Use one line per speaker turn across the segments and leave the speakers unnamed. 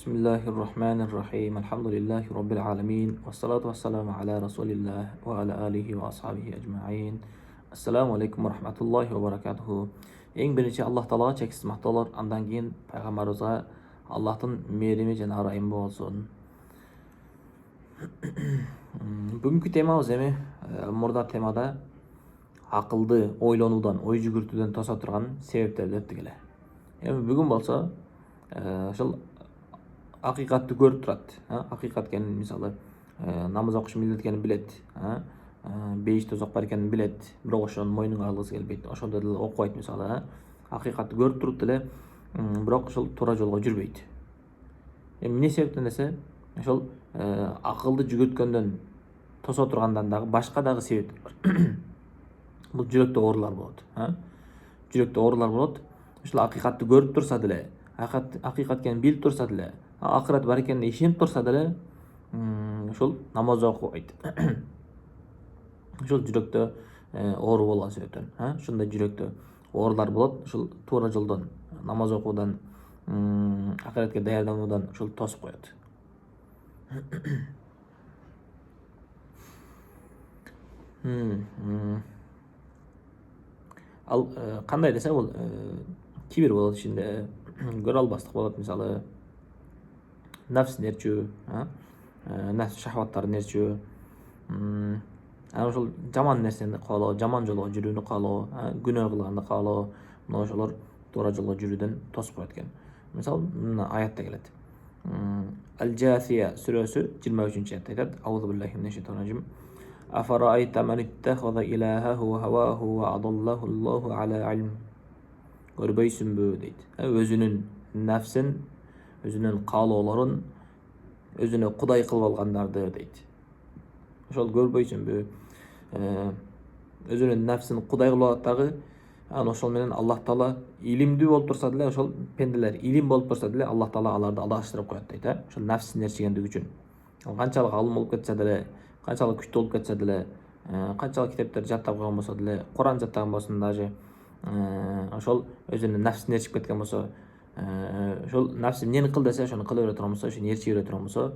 Bismillahirrahmanirrahim. Alhamdulillahi Rabbil alamin. Wassalatu wassalamu ala rasulillah wa ala alihi wa ashabihi ajma'in. Assalamu alaikum wa rahmatullahi wa barakatuhu. Eң birinchi Alloh taologa cheksiz maqtovlar, andan keyin payg'ambarimizga Allohning merimi jana rahim bo'lsin. Bugungi temamiz murda temada aqlды ойланудан, ой жүгүртүүдөн тоса турган себептерди өттүк эле. Бүгүн болсо ошол акыйкатты көрүп турат. Акыйкат экенин, мисалы, намаз окуш милдет экенин билет, бейиш тозок бар экенин билет, бирок ошону мойнуна алгысы келбейт. Ошондо деле окубайт, мисалы, акыйкатты көрүп туруп деле, бирок ошол туура жолго жүрбөйт. Эмне себептен десе, ошол акылды жүгүрткөндөн тоса тургандан дагы башка дагы себептер бар. Бул жүрөктө оорулар болот. Жүрөктө оорулар болот. Ошол акыйкатты көрүп турса деле, акыйкат экенин билип турса деле, акырат бар экенине ишенип турса деле, ошол намаз окубайт. Ошол жүрөктө оору болгон себептен, ушундай жүрөктө оорулар болот. Ошол туура жолдон намаз окуудан, акыратка даярдануудан ошол тосуп коет. Ал кандай десе, бул кибир болот ичинде, көрө албастык болот, мисалы, нафс нерчүү, нафс шахваттарын нерчүү, ошол жаман нерсени каалоо, жаман жолго жүрүүнү каалоо, күнөө кылганды каалоо, мына ошолор туура жолго жүрүүдөн тосуп коет экен. Мисалы, аятта келет. Аль-Джасия сүрөсү 23-аятта айтат: Аузу биллахи минеш шайтанир раджим. Афараайта ман иттахаза илахаху хаваху ва адаллаху Аллаху аля илм. Көрбөйсүнбү дейт. Өзүнүн нафсин, өзүнүн каалоолорун өзүнө кудай кылып алгандарды дейт. Ошол көрбөйсүнбү? Өзүнүн нафсин кудай кылып алат дагы, ошол менен Аллах Таала илимдүү болуп турса деле, ошол пенделер илим болуп турса деле, Аллах Таала аларды адаштырып коет дейт, ошол нафс нерчигендиги үчүн. Канчалык алым болуп кетсе деле, канчалык күчтүү болуп кетсе деле, канчалык китептер жаттап койгон болсо деле, Куран жаттаган болсун дажы, ошол өзүнүн нафсин нерчип кеткен болсо, ошол нафси эмнени кыл десе, ошону кыла бере турган болсо, ошону нерчи бере турган болсо,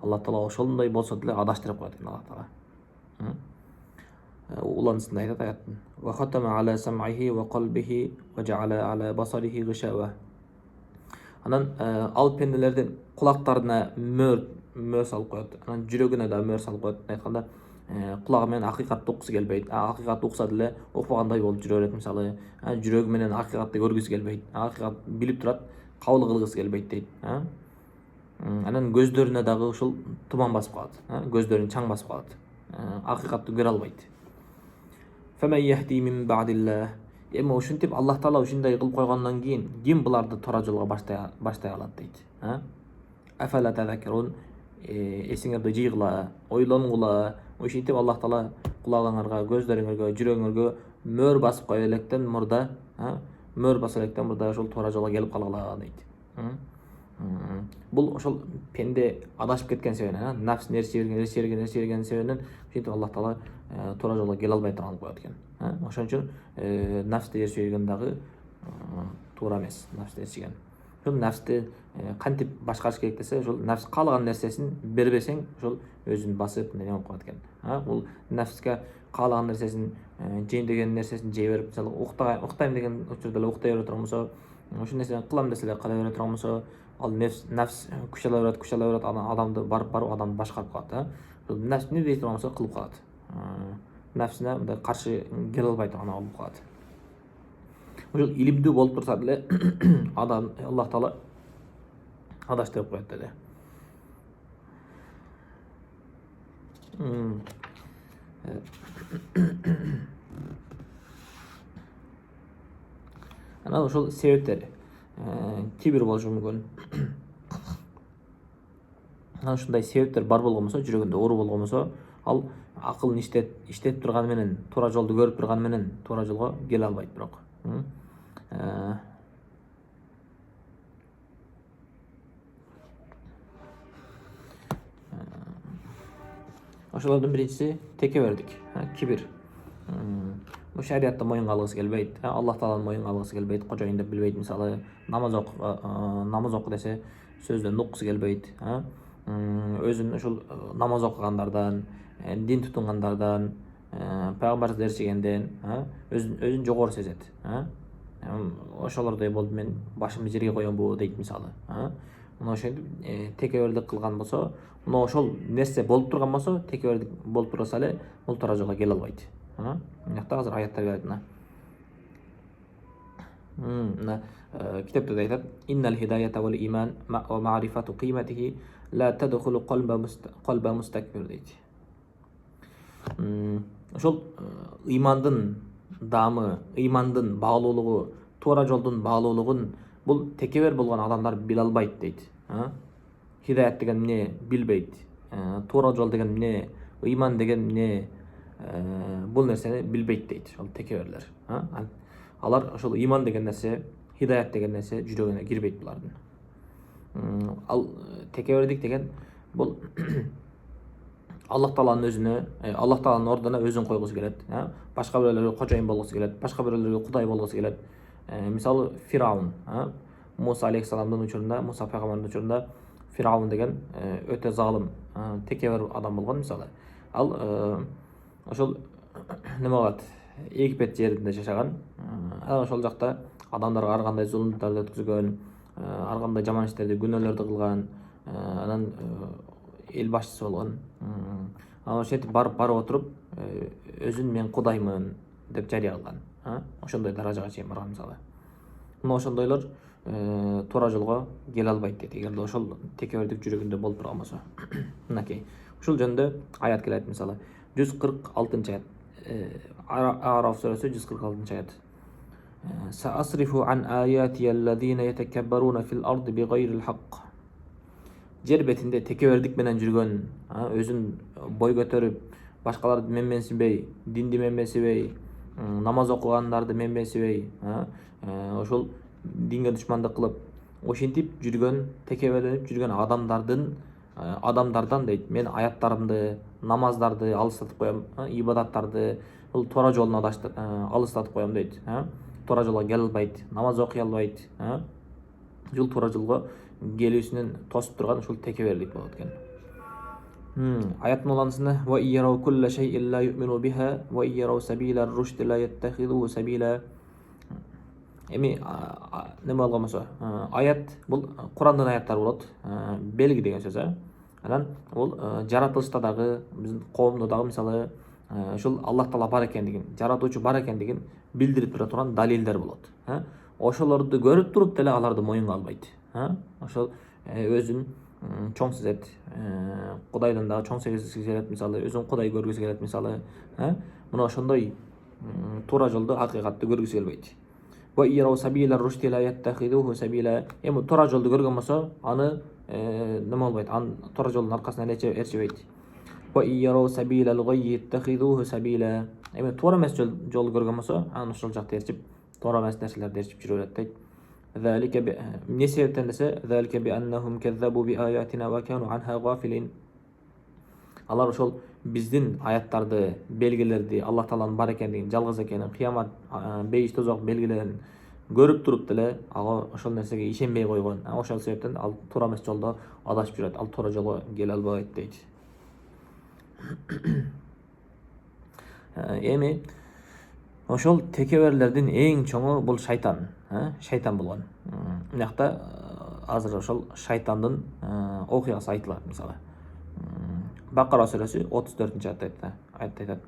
Аллах Таала ошондой болсо деле адаштырып коет экен Аллах Таала. Уланысында айтат аяттын: "Ва хатама аля сам'ихи ва қалбихи ва жа'ала аля басарихи гышава." Анан ал пенделердин кулактарына мөр салып коет, анан жүрөгүнө да мөр салып коет. Айтканда, кулагы менен акыйкатты уккусу келбейт. Акыйкатты укса деле укпагандай болуп жүрө берет, мисалы. Жүрөгү менен акыйкатты көргүсү келбейт. Акыйкат билип турат, кабыл кылгысы келбейт дейт. Анан көздөрүнө дагы ушул туман басып калат. Көздөрүн чаң басып калат. Акыйкатты көрө албайт. Фаман яхди мин ба'дилlah. Эми ушинтип Аллах Таала ушундай кылып койгондон кийин ким буларды туура жолго баштай алат дейт. Афала тазаккарун. Эсиңерди жыйгыла, ойлонгула. Ушинтип Аллах Таала кулагыңарга, көздөрүңөргө, жүрөгүңөргө мөр басып кое электен мурда, ошол туура жолго келип калгыла дейт. Бул ошол пенде адашып кеткен себебинен, нафс нерчи берген себебинен, ушинтип Аллах Таала туура жолго келе албай турган коет экен. Ошон үчүн нафсти нерчиген дагы туура эмес, нафс нерчиген. Ошол нафсти кантип башкарыш керек десе, ошол нафс каалаган нерсесин бербесең, ошол өзүн басып неме болуп калат экен. Бул нафске каалаган нерсесин, жейин деген нерсесин жей берип, мисалы, уктайм деген учурда эле уктай бере турган болсо, ошол нерсени кылам десе эле кыла бере турган болсо, ал нафс күч ала берет, адамды барып адамды башкарып калат. Нафс эмне дей турган болсо кылып калат. Нафсине мындай каршы келе албай турган болуп калат. Ошол илимдүү болуп турса деле, Аллах Таала адаштырып коет деле. Анан ошол себептери кибир болушу мүмкүн. Ушундай себептер бар болгон болсо, жүрөгүндө оору болгон болсо, ал акылын иштетип турганы менен, туура жолду көрүп турганы менен, туура жолго келе албайт бирок. Ошолордун биринчиси текебердик, кибир. шариятты моюнга алгысы келбейт, Аллах тааланы моюнга алгысы келбейт, кожоюн деп билбейт, мисалы намаз оку десе сөздөн уккусу келбейт, өзүн ушул намаз окугандардан, дин тутунгандардан, пайгамбар дерчигенден өзүн жогору сезет. Ошолордой болуп мен башымды жерге коёмбу дейт мисалы. Мына ошентип текебердик кылган болсо, мына ошол нерсе болуп турган болсо, текебердик болуп турса эле бул туура жолго келе албайт. Мына жакта азыр аяттар келет мына. Мына китепте айтат: "Иннал хидаята вал иман ва ма'рифату кыйматихи ла тадхулу qalba mustakbir" дейт. Ошол ыймандын даамы, ыймандын баалуулугу, туура жолдун баалуулугун бул текебер болгон адамдар биле албайт дейт. Хидаят деген эмне билбейт. Туура жол деген эмне, ыйман деген эмне, бул нерсени билбейт дейт ошол текеберлер. Алар ошол ыйман деген нерсе, хидаят деген нерсе жүрөгүнө кирбейт булардын. Ал текебердик деген бул Аллах тааланын өзүнө, Аллах тааланын ордуна өзүн койгусу келет, башка бирөөлөргө кожоюн болгусу келет, башка бирөөлөргө кудай болгусу келет. Мисалы Фираун, Муса алейхиссаламдын учурунда, Муса пайгамбардын учурунда Фираун деген өтө залым, текебер адам болгон мисалы. Ал ошол неме кылат, Египет жеринде жашаган. Ошол жакта адамдарга ар кандай зулумдарды өткүзгөн, ар кандай жаман иштерди, күнөөлөрдү кылган, анан эл башчысы болгон. Ошентип барып отуруп, өзүн мен кудаймын деп жарыя кылган. Ошондой даражага чейин барган мисалы. Мына ошондойлор туура жолго келе албайт дейт, эгерде ошол текебердик жүрөгүндө болуп турган болсо. Мынакей. Ушул жөнүндө аят келет мисалы. 146-аят. Араф сүрөсү 146-аят. Саасрифу ан аяти аллазина ятакаббаруна фил арди бигайрил хак. Жер бетинде текебердик менен жүргөн, өзүн бой көтөрүп, башкаларды менменсинбей, динди менменсинбей, намаз окугандарды менменсинбей, ошол динге душмандык кылып, ошентип жүргөн, текеберленип жүргөн адамдардан дейт, мен аяттарымды, намаздарды алыстатып коем, ибадаттарды, бул туура жолун алыстатып коем дейт. Туура жолго келе албайт, намаз окуй албайт, ушул туура жолго келүүсүнөн тосуп турган ушул текеберлик болот экен. Аяттын уланысында: "Ва iyaraw kulla shay'in la yu'minu biha wa iyaraw sabila ar-rushd la yattakhidhuhu sabila." Эми неме болгон болсо, аят бул Курандын аяттары болот. Белги деген сөз. Анан бул жаратылышта дагы, биздин коомдо дагы мисалы ушул Аллах таала бар экендигин, жаратуучу бар экендигин билдирип тура турган далилдер болот. Ошолорду көрүп туруп деле аларды моюнга албайт. Ошол өзүн чоң сезет, кудайдан дагы чоң сезгиси келет мисалы, өзүн кудай көргүсү келет мисалы. Мына ошондой туура жолду, акыйкатты көргүсү келбейт. Ва iyaraw sabila ar-rushd la yattakhidhuhu sabila. Эми туура жолду көргөн болсо, аны неме болбойт, аны туура жолдун аркасынан эрчебейт. Ва iyaraw sabila al-ghayy yattakhidhuhu sabila. Эми туура эмес жолду көргөн болсо, аны ошол жакта эрчип, туура эмес нерселерди эрчип жүрө берет дейт. ذلك эмне себептен десе, ذلك بأنهم كذبوا بآياتنا وكانوا عنها غافلين. Алар ошол биздин аяттарды, белгилерди, Аллах тааланын бар экендигин, жалгыз экенин, кыямат, бейиш тозок белгилерин көрүп туруп деле ага ошол нерсеге ишенбей койгон. Ошол себептен ал туура эмес жолдо адашып жүрөт, ал туура жолго келе албайт дейт. Эми ошол текеберлердин эң чоңу бул шайтан, шайтан болгон. Мынакта азыр ошол шайтандын окуясы айтылат мисалы. Бакара сүрөсү 34-аятта айтат: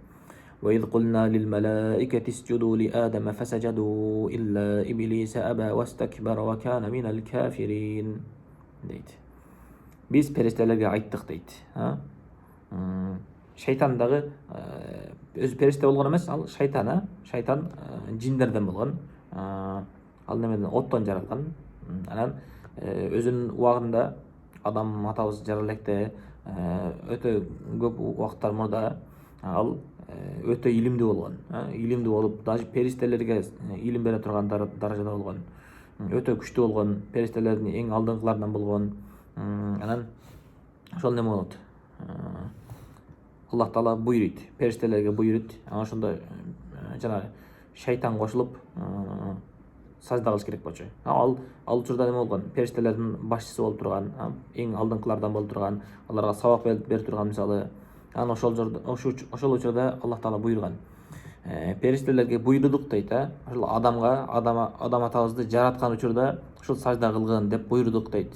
"Ва из кулна лил малаикати isjudu li adama fasajadu illa iblisa aba wastakbara wa kana minal kafirin" дейт. Биз периштелерге айттык дейт. Шайтан дагы өзү периште болгон эмес, ал шайтан, шайтан жиндерден болгон. Ал немеден, оттон жаралган. Анан өзүнүн убагында адам атабыз жарал электе өтө көп убакыттар мурда ал өтө илимдүү болгон. Илимдүү болуп, даже периштелерге илим бере турган даражада болгон. Өтө күчтүү болгон, периштелердин эң алдыңкыларынан болгон. Анан ошол неме болот. Аллах таала буйруйт, периштелерге буйруйт. Ошондо жанагы шайтан кошулуп сажда кылыш керек болчу. Ал учурда неме болгон? Периштелердин башчысы болуп турган, эң алдыңкылардан болуп турган, аларга сабак берип турган мисалы. Ошол учурда Аллах Таала буйрган. Периштелерге буйрудук дейт, ошол адам атабызды жараткан учурда ушул сажда кылгын деп буйрудук дейт.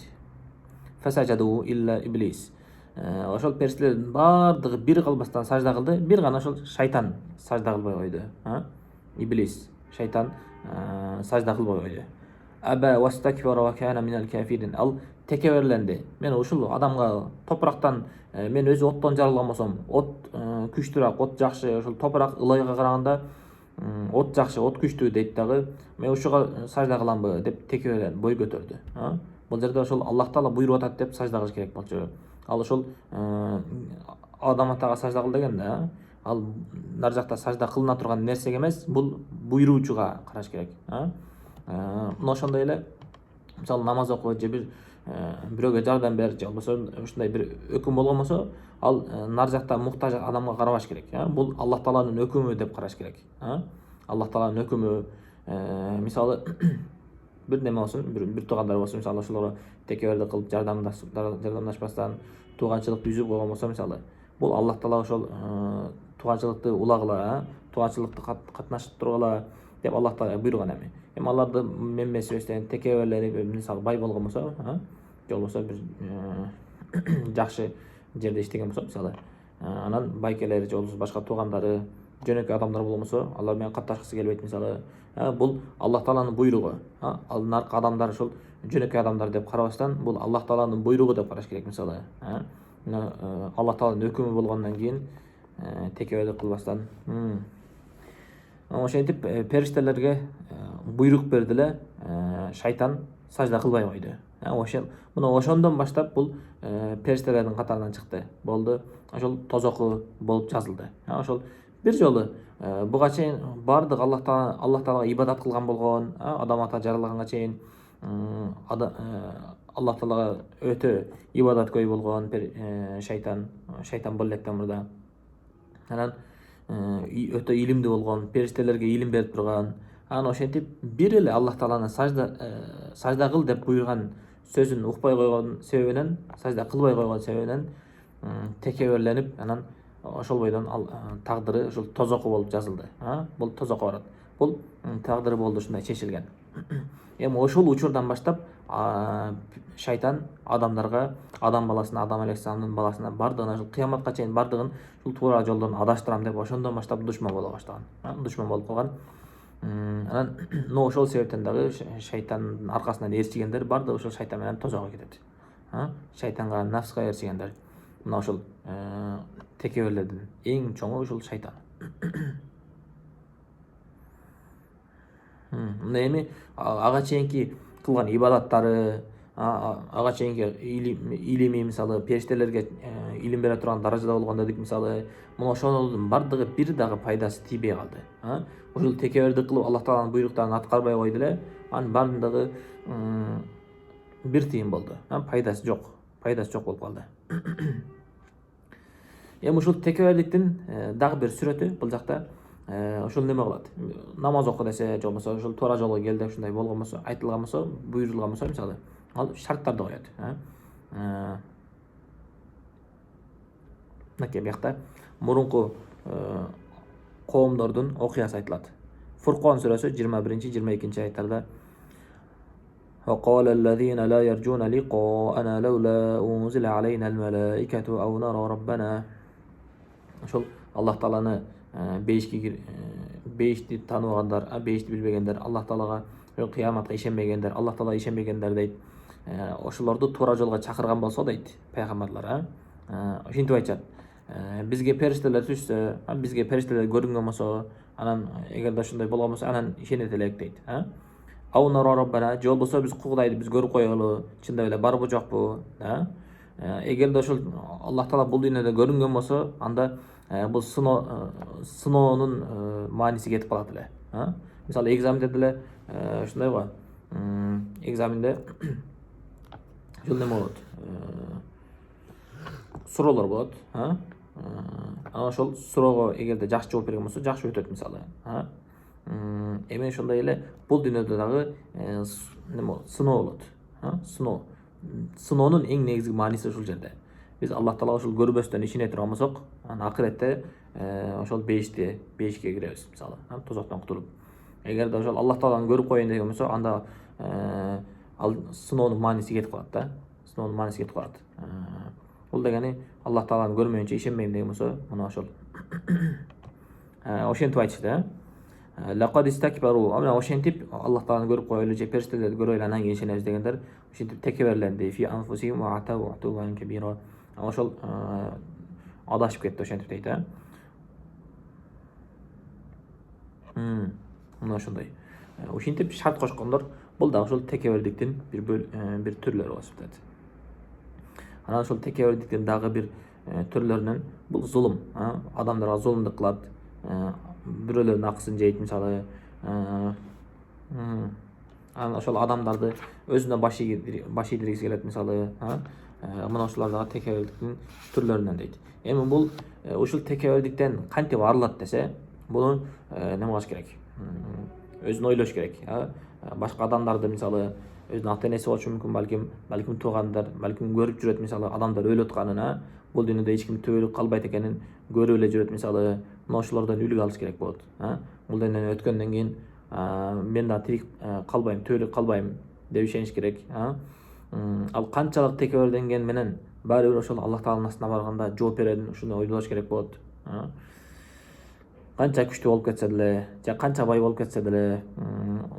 Фасажаду илля иблис. Ошол периштелердин бардыгы бир кылбастан сажда кылды, бир гана ошол шайтан сажда кылбай койду. Иблис, шайтан сажда кылбай койду. Аба вастакбара ва кана минал кафирин. Ал текеберленди. Мен ушул адамга топурактан мен өзү оттон жаралган болсом, от күчтүүрөөк, от жакшы, ошол топурак ылайга караганда от жакшы, от күчтүү дейт дагы. Мен ушуга сажда кыламбы деп текеберлен, бой көтөрдү. Бул жерде ошол Аллах Таала буйруп атат деп сажда кылыш керек болчу. Ал ошол адам атага сажда кыл дегенде, ал нар жакта сажда кылына турган нерсеге эмес, бул буйруучуга караш керек. Мына ошондой эле мисалы намаз окуу же бирөөгө жардам бер, же болбосо ушундай бир өкүм болгон болсо, ал нар жакта муктаж адамга карабаш керек. Бул Аллах Тааланын өкүмү деп караш керек. Аллах Тааланын өкүмү, мисалы бир неме болсун, бир туугандар болсун, мисалы ошолорго текеберди кылып жардамдашпастан тууганчылыкты үзүп койгон болсо, мисалы бул Аллах Таала ошол тууганчылыкты улагыла, тууганчылыкты катнашып тургула деп Аллах Таала буйруган эми. Аларды менме себептен текеберленип, мисалы бай болгон болсо, же болбосо бир жакшы жерде иштеген болсо, мисалы анан байкелери же болбосо башка туугандары, жөнөкөй адамдар болгон болсо, алар менен катташкысы келбейт, мисалы. Бул Аллах Тааланын буйругу. Ал наркы адамдар ошол жөнөкөй адамдар деп карабастан, бул Аллах Тааланын буйругу деп караш керек, мисалы. Аллах Тааланын өкүмү болгондон кийин текеберди кылбастан. Ошентип периштелерге буйрук берди эле, шайтан сажда кылбай койду. Мына ошондон баштап бул периштелердин катарынан чыкты. Болду, ошол тозоку болуп жазылды. Ошол бир жолу буга чейин бардык Аллах Таалага ибадат кылган болгон, адам ата жаралганга чейин Аллах Таалага өтө ибадаткөй болгон шайтан болду элек мурда. Анан өтө илимдүү болгон, периштелерге илим берип турган. Анан ошентип бир эле Аллах Тааланын сажда кыл деп буйруган сөзүн укпай койгон себебинен, сажда кылбай койгон себебинен текеберленип, анан ошол бойдон тагдыры ошол тозоку болуп жазылды. Бул тозокко барат. Бул тагдыры болду, ушундай чечилген. Эми ошол учурдан баштап шайтан адамдарга, адам баласына, Адам алейхисаламдын баласына бардыгын ошол кыяматка чейин бардыгын ушул туура жолдон адаштырам деп ошондон баштап душман боло баштаган. Душман болуп калган. Анан ошол себептен дагы шайтандын аркасынан ээрчигендер бардыгы ошол шайтан менен тозокко кетет. Шайтанга, нафска ээрчигендер. Мына ошол текеберлердин эң чоңу ушул шайтан. Мына эми ага чейинки кылган ибадаттары, ага чейинки илими, мисалы периштелерге илим бере турган даражада болгон дедик, мисалы. Мына ошолордун бардыгы бир дагы пайдасы тийбей калды. Ушул текеберди кылып Аллах Тааланын буйруктарын аткарбай койду эле, анын бардыгы бир тыйын болду. Пайдасы жок болуп калды. Эми ушул текебердиктин дагы бир сүрөтү бул жакта ошол неме кылат. Намаз оку десе, же болбосо ошол туура жолго кел деп ушундай болгон болсо, айтылган болсо, буйрулган болсо, мисалы, ал шарттарды коёт. Мынакей биякта мурунку коомдордун окуясы айтылат. Фуркон сүрөсү 21-22 аяттарда وقال الذين لا يرجون لقاءنا لولا أنزل علينا الملائكة أو نرى ربنا. Ошол Аллах Тааланы бейишти тааныбагандар, бейишти билбегендер, Аллах Таалага кыяматка ишенбегендер, Аллах Таалага ишенбегендер дейт. Ошолорду туура жолго чакырган болсо дейт пайгамбарлар, ошентип айтышат. Бизге периштелер түшсө, бизге периштелер көрүнгөн болсо, анан эгерде ошондой болгон болсо, анан ишенет элек дейт. Ау нара Раббана, же болбосо биз Кудайды биз көрүп коелу, чындап эле барбы жокпу? Эгерде ошол Аллах Таала бул дүйнөдө көрүнгөн болсо, анда бул сыноонун мааниси кетип калат эле. Мисалы экзаменде деле ушундай го. Экзаменде ошол неме болот. Суроолор болот, Ошол суроого эгерде жакшы жооп берген болсо, жакшы өтөт, мисалы. Эми ошондой эле бул дүйнөдө дагы неме болот, сыноо болот. Сыноо. Сыноонун эң негизги мааниси ушул жерде. Биз Аллах Таалага ушул көрбөстөн ишене турган болсок, анан акыретте ошол бешикке киребиз, мисалы, тозоктон кутулуп. Эгерде ошол Аллах Тааланы көрүп коеюн деген болсо, анда ал сыноонун мааниси кетип калат да. Сыноонун мааниси кетип калат. Бул дегени Аллах Тааланы көрмөйүнчө ишенбейм деген болсо, мына ошол ошентип айтышты. Лaqad istakbaru. Амына ошентип Аллах Тааланы көрүп коелу же периштелерди көрөйлү анан кийин ишенебиз дегендер ошентип текеберленди. Фи анфусихим ва атау атуан кабира. Ошол адашып кетти ошентип дейт, Мына ошондой. Ошентип шарт кошкондор, бул да ошол текебердиктин бир түрлөрү болуп атат. Анан ошол текебердиктин дагы бир түрлөрүнөн бул зулум, адамдарга зулумдук кылат, бирөөлөрдүн акысын жейт, мисалы. Анан ошол адамдарды өзүнө баш ийдиргиси келет, мисалы. Мына ошолор дагы текебердиктин түрлөрүнөн дейт. Эми бул ушул текебердиктен кантип арылат десе, буну неме кылыш керек? Өзүн ойлош керек. Башка адамдарды, мисалы, өзүнүн ата энеси болушу мүмкүн, балким туугандар, балким көрүп жүрөт, мисалы, адамдар өлүп атканын, бул дүйнөдө эч ким түбөлүк калбайт экенин көрүп эле жүрөт, мисалы. Мына ошолордон үлгү алыш керек болот. Бул дүйнөдөн өткөндөн кийин мен да тирик калбайм, түбөлүк калбайм деп ишениш керек. Ал канчалык текеберденген менен баары бир ошол Аллах Тааланын астына барганда жооп берерин ушуну ойлош керек болот. Канча күчтүү болуп кетсе деле, же канча бай болуп кетсе деле,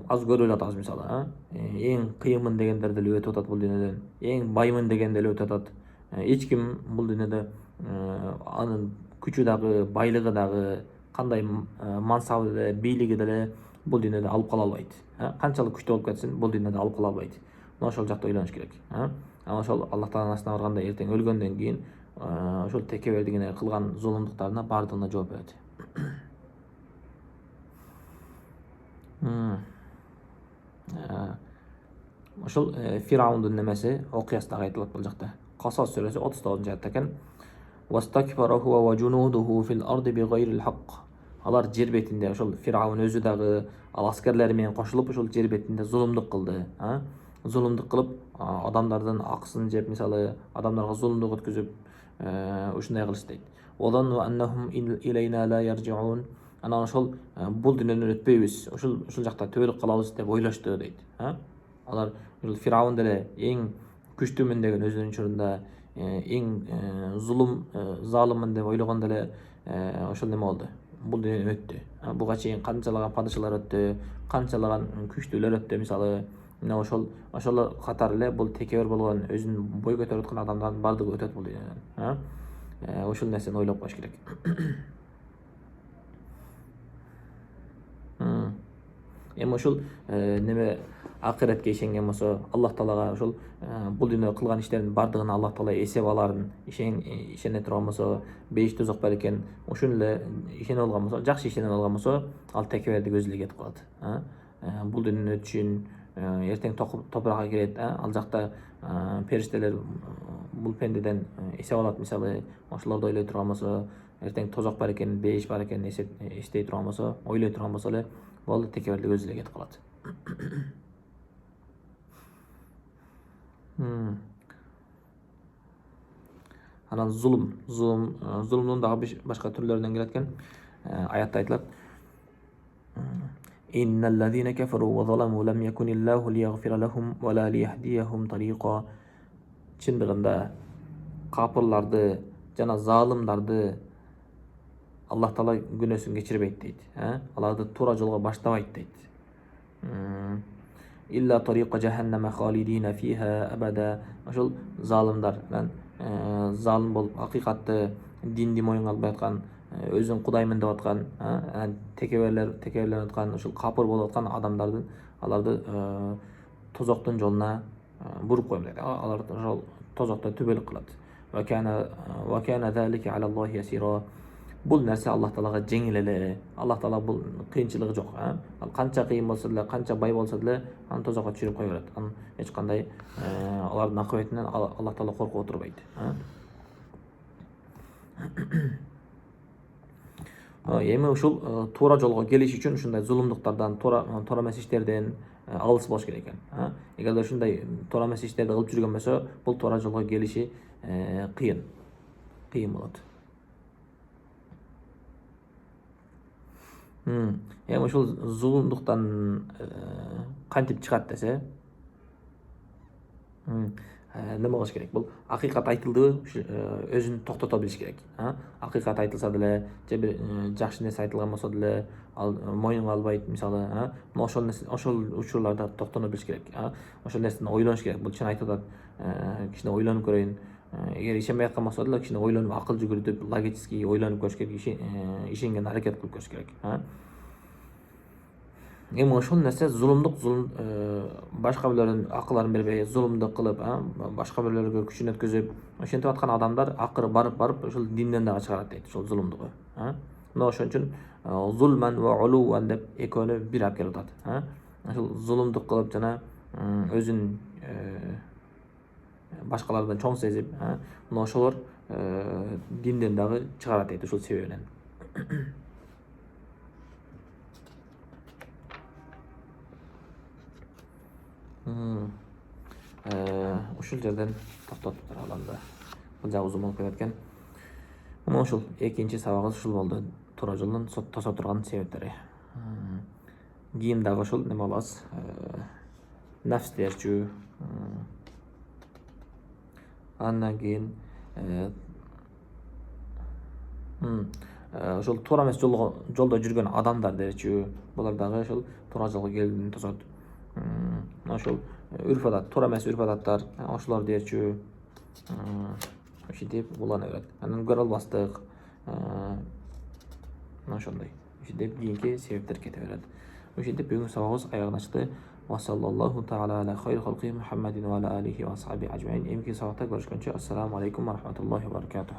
аз көрүп эле атабыз, мисалы. Эң кыйынмын дегендер деле өтүп атат бул дүйнөдөн. Эң баймын деген деле өтүп атат. Эч ким бул дүйнөдө анын күчү дагы, байлыгы дагы, кандай мансабы деле, бийлиги деле бул дүйнөдө алып кала албайт. Канчалык күчтүү болуп кетсин, бул дүйнөдө алып кала албайт. Мына ошол жакта ойлонуш керек. Анан ошол Аллах Тааланын астына барганда эртең өлгөндөн кийин ошол текебердигине кылган зулумдуктарына баардыгына жооп берет. Ошол Фираундун немеси окуясы дагы айтылат бул жакта. Касас сүрөсү 39-аятта экен. Вастакбара хува ва жунудуху фил арди бигайрил хак. Алар жер бетинде ошол Фираун өзү дагы ал аскерлери менен кошулуп ошол жер бетинде зулумдук кылды. Зулумдук кылып, адамдардын акысын жеп, мисалы, адамдарга зулумдук өткүзүп, ушундай кылыш дейт. Ваданну аннахум илейна ла яржиун. Анан ошол бул дүйнөдөн өтпөйбүз, ошол жакта түбөлүк калабыз деп ойлошту дейт. Алар ошол Фираун деле эң күчтүүмүн деген өзүнүн учурунда эң залыммын деп ойлогондо эле ошол неме болду. Бул дүйнө өттү. Буга чейин канчалаган падышалар өттү, канчалаган күчтүүлөр өттү, мисалы. Мына ошол катары эле бул текебер болгон, өзүн бой көтөрүп аткан адамдардын баардыгы өтөт бул дүйнөдөн. Ошол нерсени ойлоп коюш керек. Эми ошол неме акыретке ишенген болсо, Аллах Таалага ошол бул дүйнөдө кылган иштердин баардыгына Аллах Таала эсеп аларын ишене турган болсо, беш тозок бар экен, ушуну эле ишенип алган болсо, жакшы ишенип алган болсо, ал текебердик өзү эле кетип калат. Бул дүйнөнүн өтүшүн, эртең топуракка кирет, ал жакта периштелер бул пендеден эсеп алат, мисалы. Ошолорду ойлой турган болсо, эртең тозок бар экен, беш бар экен эстей турган болсо, ойлой турган болсо эле, бул текебердик өзү эле кетип калат. Анан зулумдун дагы башка түрлөрүнөн келет экен. Аятта айтылат: Инналлазина кафару ва заламу лам якуниллаху лиягфира лахум ва ла лияхдияхум тарика. Чындыгында капырларды жана залымдарды Аллах Таала күнөөсүн кечирбейт дейт. Аларды туура жолго баштабайт дейт. Илля тарика жаханнама халидина фиха абада. Ошол залымдар, залым болуп акыйкатты динди моюнга албай аткан, өзүн кудаймын деп аткан, текеберленип аткан, ошол капыр болуп аткан адамдардын аларды тозоктун жолуна буруп коем дейт. Аларды ошол тозокто түбөлүк кылат. Ва кана залика ала Аллахи ясира. Бул нерсе Аллах Таалага жеңил эле. Аллах Таала бул кыйынчылыгы жок. Ал канча кыйын болсо деле, канча бай болсо деле, аны тозокко түшүрүп кое берет. Аны эч кандай алардын акыбетинен Аллах Таала коркуп отурбайт. Эми ушул туура жолго келиш үчүн ушундай зулумдуктардан, туура эмес иштерден алыс болуш керек экен. Эгерде ушундай туура эмес иштерди кылып жүргөн болсо, бул туура жолго келиши кыйын болот. Эми ушул зулумдуктан кантип чыгат десе, неме кылыш керек? Бул акыйкат айтылдыбы, өзүн токтото билиш керек. Акыйкат айтылса деле, же бир жакшы нерсе айтылган болсо деле, ал моюнга албайт, мисалы, мына ошол учурларда токтоно билиш керек. Ошол нерсени ойлонуш керек. Бул чын айтып атат, кичине ойлонуп көрөйүн. Эгер ишенбей аткан болсо деле, кичине ойлонуп, акыл жүгүртүп, логический ойлонуп көрүш керек, ишенген аракет кылып көрүш керек. Эми ошол нерсе зулумдук, башка бирлердин акыларын бербей, зулумдук кылып, башка бирлерге күчүн өткөзүп, ошентип аткан адамдар акыры барып ошол динден дагы чыгарат дейт, ошол зулумдугу. Мына ошон үчүн зулман ва улуван деп экөөнү бир алып келип атат. Ошол зулумдук кылып жана өзүн башкалардан чоң сезип, мына ошолор динден дагы чыгарат дейт ушул себебинен. Ушул жерден токтотуп туралам да. Бул жагы узун болуп кетет экен. Мына ушул экинчи сабагыбыз ушул болду. Туура жолдон тосо турган себептери. Кийин дагы ушул неме алабыз? Нафстээрчүү. Андан кийин ошол туура эмес жолдо жүргөн адамдар дечү. Булар дагы ошол туура жолго келүүнү тосот. Мына ошол үрп-адат, туура эмес үрп-адаттар, ошолор дечү. Ушинтип улана берет. Анан көрө албастык. Мына ошондой. Ушинтип кийинки себептер кете берет. Ушинтип бүгүнкү сабагыбыз аягына чыкты. Ва саллаллаху таала аля хайр халқи Мухаммадин ва аля алихи ва асхаби ажмаин. Эмки сабакта көрүшкөнчө ассаламу алейкум ва рахматуллахи ва баракатух.